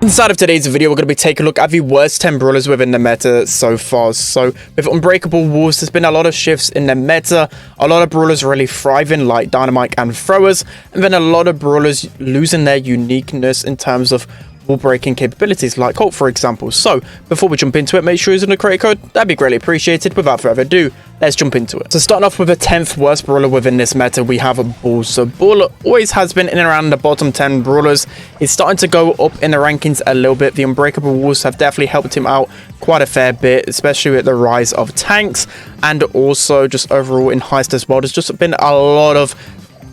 Inside of today's video, we're going to be taking a look at the worst 10 brawlers within the meta so far. So with Unbreakable Wolves, there's been a lot of shifts in the meta. A lot of brawlers really thriving like Dynamite and Throwers, and then a lot of brawlers losing their uniqueness in terms of wall breaking capabilities like Colt, for example. So before we jump into it, make sure you're using the creator code. That'd be greatly appreciated. Without further ado, let's jump into it. So starting off with the 10th worst brawler within this meta, we have Brawl. So Brawl always has been in and around the bottom 10 brawlers. He's starting to go up in the rankings a little bit. The Unbreakable Wolves have definitely helped him out quite a fair bit, especially with the rise of tanks, and also just overall in Heist as well. There's just been a lot of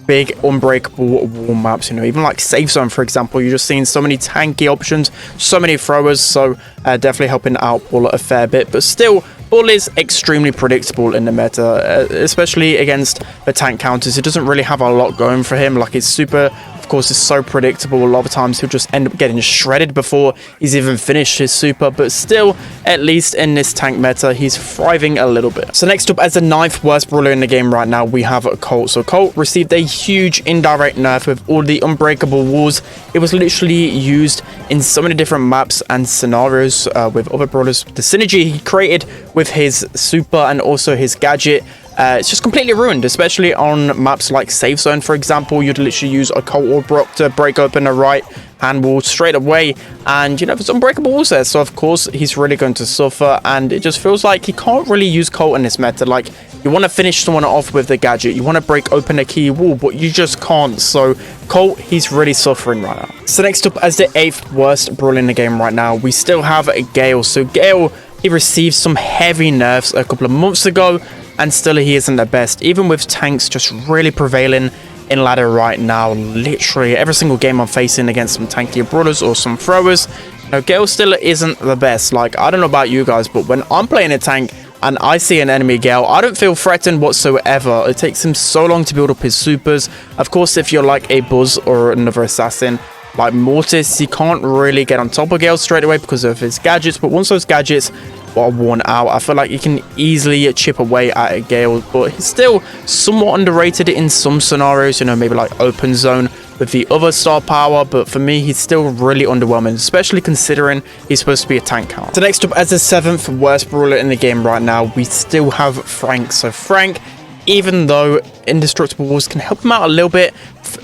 big unbreakable wall maps, you know, even like Safe Zone, for example. You're just seeing so many tanky options, so many throwers, so definitely helping out Bull a fair bit. But still, Bull is extremely predictable in the meta, especially against the tank counters. It doesn't really have a lot going for him. Like his super, of course, is so predictable. A lot of times he'll just end up getting shredded before he's even finished his super, but still, at least in this tank meta, he's thriving a little bit. So next up, as the 9th worst brawler in the game right now, we have Colt. So Colt received a huge indirect nerf with all the unbreakable walls. It was literally used in so many different maps and scenarios with other brawlers. The synergy he created with his super and also his gadget, it's just completely ruined, especially on maps like Safe Zone, for example. You'd literally use a Colt or Brock to break open a right hand wall straight away, and you know, there's unbreakable walls there, so of course he's really going to suffer. And it just feels like he can't really use Colt in this meta. Like, you want to finish someone off with the gadget, you want to break open a key wall, but you just can't. So Colt, he's really suffering right now. So next up, as the 8th worst brawler in the game right now, we still have Gale. So Gale, he received some heavy nerfs a couple of months ago, and still he isn't the best, even with tanks just really prevailing in ladder right now. Literally every single game I'm facing against some tankier brawlers or some throwers, you know, Gale still isn't the best. Like, I don't know about you guys, but when I'm playing a tank and I see an enemy Gale, I don't feel threatened whatsoever. It takes him so long to build up his supers. Of course, if you're like a Buzz or another assassin like Mortis, you can't really get on top of Gale straight away because of his gadgets, but once those gadgets are worn out, I feel like you can easily chip away at a Gale. But he's still somewhat underrated in some scenarios, you know, maybe like open zone with the other star power, but for me, he's still really underwhelming, especially considering he's supposed to be a tank count. So next up, as the 7th worst brawler in the game right now, we still have Frank. So Frank, even though indestructible walls can help him out a little bit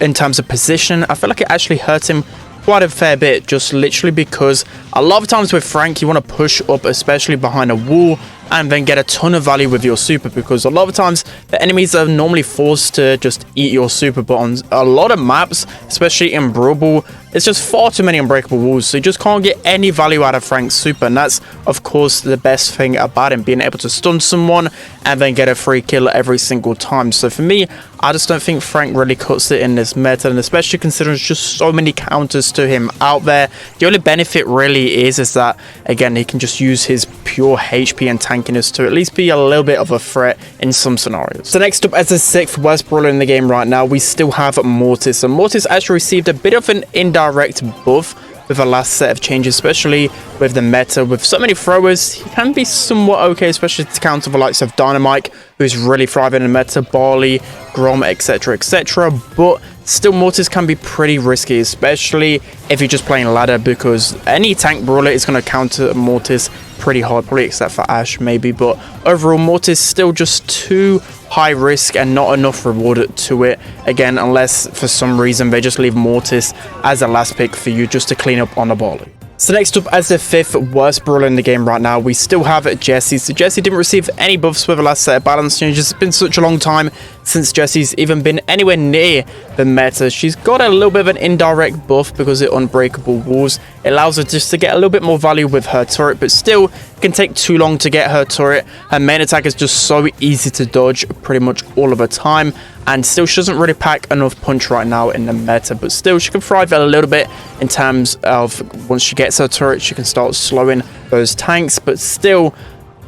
in terms of position, I feel like it actually hurt him quite a fair bit, just literally because a lot of times with Frank, you want to push up, especially behind a wall, and then get a ton of value with your super, because a lot of times the enemies are normally forced to just eat your super. But on a lot of maps, especially in Brawl, it's just far too many unbreakable walls, so you just can't get any value out of Frank's super. And that's of course the best thing about him, being able to stun someone and then get a free kill every single time. So for me, I just don't think Frank really cuts it in this meta, and especially considering there's just so many counters to him out there. The only benefit really is that, again, he can just use his pure HP and tankiness to at least be a little bit of a threat in some scenarios. So next up, as the 6th worst brawler in the game right now, we still have Mortis. So Mortis actually received a bit of an indirect buff with the last set of changes, especially with the meta. With so many throwers, he can be somewhat okay, especially to counter the likes of Dynamite, who's really thriving in the meta, Barley, Grom, etc, etc. But still, Mortis can be pretty risky, especially if you're just playing ladder, because any tank brawler is going to counter Mortis pretty hard, probably except for Ash maybe. But overall, Mortis still just too high risk and not enough reward to it, again, unless for some reason they just leave Mortis as a last pick for you just to clean up on the Barley. So next up, as the 5th worst brawler in the game right now, we still have Jessie. So Jessie didn't receive any buffs with the last set of balance changes. It's been such a long time since Jessie's even been anywhere near the meta. She's got a little bit of an indirect buff because of unbreakable walls. It allows her just to get a little bit more value with her turret, but still it can take too long to get her turret. Her main attack is just so easy to dodge pretty much all of the time, and still she doesn't really pack enough punch right now in the meta. But still, she can thrive a little bit in terms of once she gets her turret, she can start slowing those tanks, but still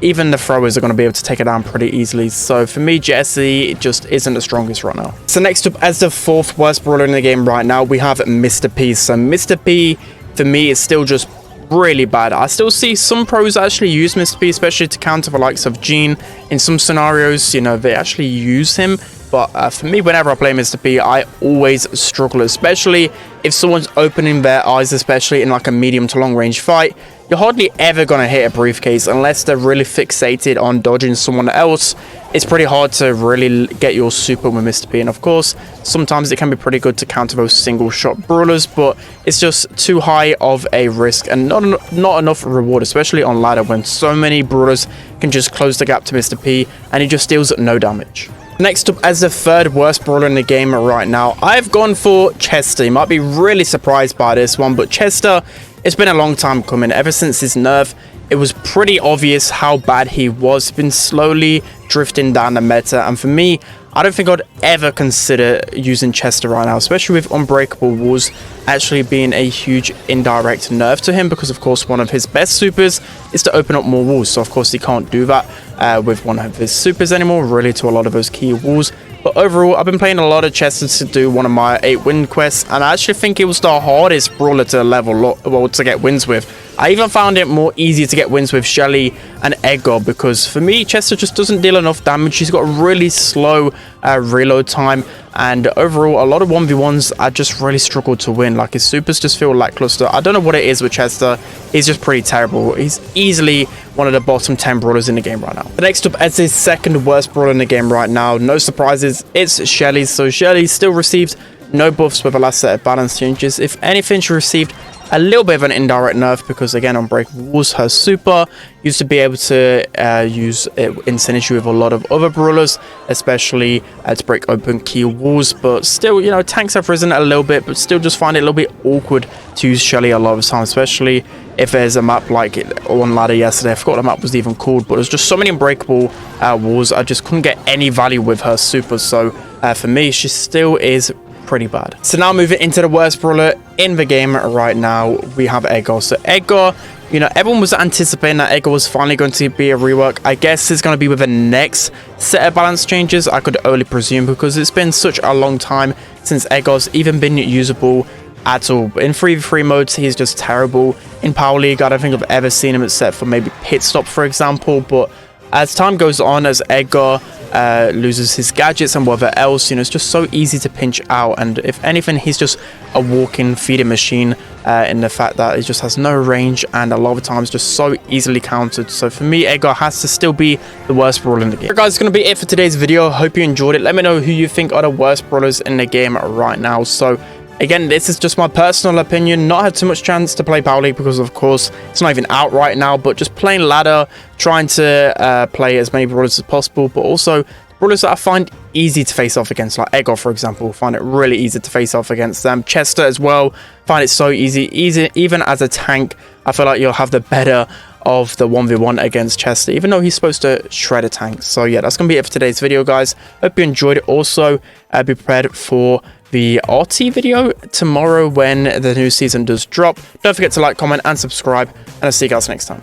even the throwers are going to be able to take it down pretty easily. So for me, Jessie just isn't the strongest right now. So next up, as the 4th worst brawler in the game right now, we have Mr. P. So Mr. P, for me, is still just really bad. I still see some pros actually use Mr. P, especially to counter the likes of Gene in some scenarios. You know, they actually use him But for me, whenever I play Mr. P, I always struggle, especially if someone's opening their eyes, especially in like a medium to long range fight. You're hardly ever going to hit a briefcase unless they're really fixated on dodging someone else. It's pretty hard to really get your super with Mr. P. And of course, sometimes it can be pretty good to counter those single shot brawlers, but it's just too high of a risk and not enough reward, especially on ladder when so many brawlers can just close the gap to Mr. P and he just deals no damage. Next up, as the third worst brawler in the game right now, I've gone for Chester. You might be really surprised by this one, but Chester, it's been a long time coming. Ever since his nerf, it was pretty obvious how bad he was. Been slowly drifting down the meta, and for me, I don't think I'd ever consider using Chester right now, especially with Unbreakable Walls actually being a huge indirect nerf to him, because of course one of his best supers is to open up more walls. So of course he can't do that with one of his supers anymore, really, to a lot of those key walls. But overall, I've been playing a lot of Chester to do one of my 8 win quests, and I actually think it was the hardest brawler to level up, well, to get wins with. I even found it more easy to get wins with Shelly and Edgar, because for me, Chester just doesn't deal enough damage. He's got a really slow reload time, and overall, a lot of 1v1s I just really struggle to win. Like, his supers just feel lackluster. I don't know what it is with Chester. He's just pretty terrible. He's easily one of the bottom 10 brawlers in the game right now. The next up, as his second worst brawler in the game right now, no surprises, it's Shelly. So Shelly still received no buffs with the last set of balance changes. If anything, she received a little bit of an indirect nerf because, again, Unbreakable Walls, her super, used to be able to use it in synergy with a lot of other brawlers, especially to break open key walls. But still, you know, tanks have risen a little bit, but still just find it a little bit awkward to use Shelly a lot of the time, especially if there's a map like on ladder yesterday. I forgot the map was even called, but there's just so many Unbreakable Walls. I just couldn't get any value with her super. So for me, she still is pretty bad. So now moving into the worst brawler in the game right now, we have Edgar. So Edgar, you know, everyone was anticipating that Edgar was finally going to be a rework. I guess it's going to be with the next set of balance changes, I could only presume, because it's been such a long time since Edgar's even been usable at all. In 3v3 modes, he's just terrible. In Power League, I don't think I've ever seen him except for maybe Pit Stop, for example. But as time goes on, as Edgar loses his gadgets and whatever else, you know, it's just so easy to pinch out. And if anything, he's just a walking feeding machine in the fact that he just has no range and a lot of times just so easily countered. So for me, Edgar has to still be the worst brawler in the game. Alright guys, it's going to be it for today's video. Hope you enjoyed it. Let me know who you think are the worst brawlers in the game right now. So again, this is just my personal opinion. Not had too much chance to play Power League because, of course, it's not even out right now. But just playing ladder, trying to play as many brawlers as possible. But also brawlers that I find easy to face off against, like Edgar, for example. Find it really easy to face off against them. Chester as well. Find it so easy. Even as a tank, I feel like you'll have the better of the 1v1 against Chester, even though he's supposed to shred a tank. So yeah, that's going to be it for today's video, guys. Hope you enjoyed it. Also, be prepared for the RT video tomorrow when the new season does drop. Don't forget to like, comment, and subscribe, and I'll see you guys next time.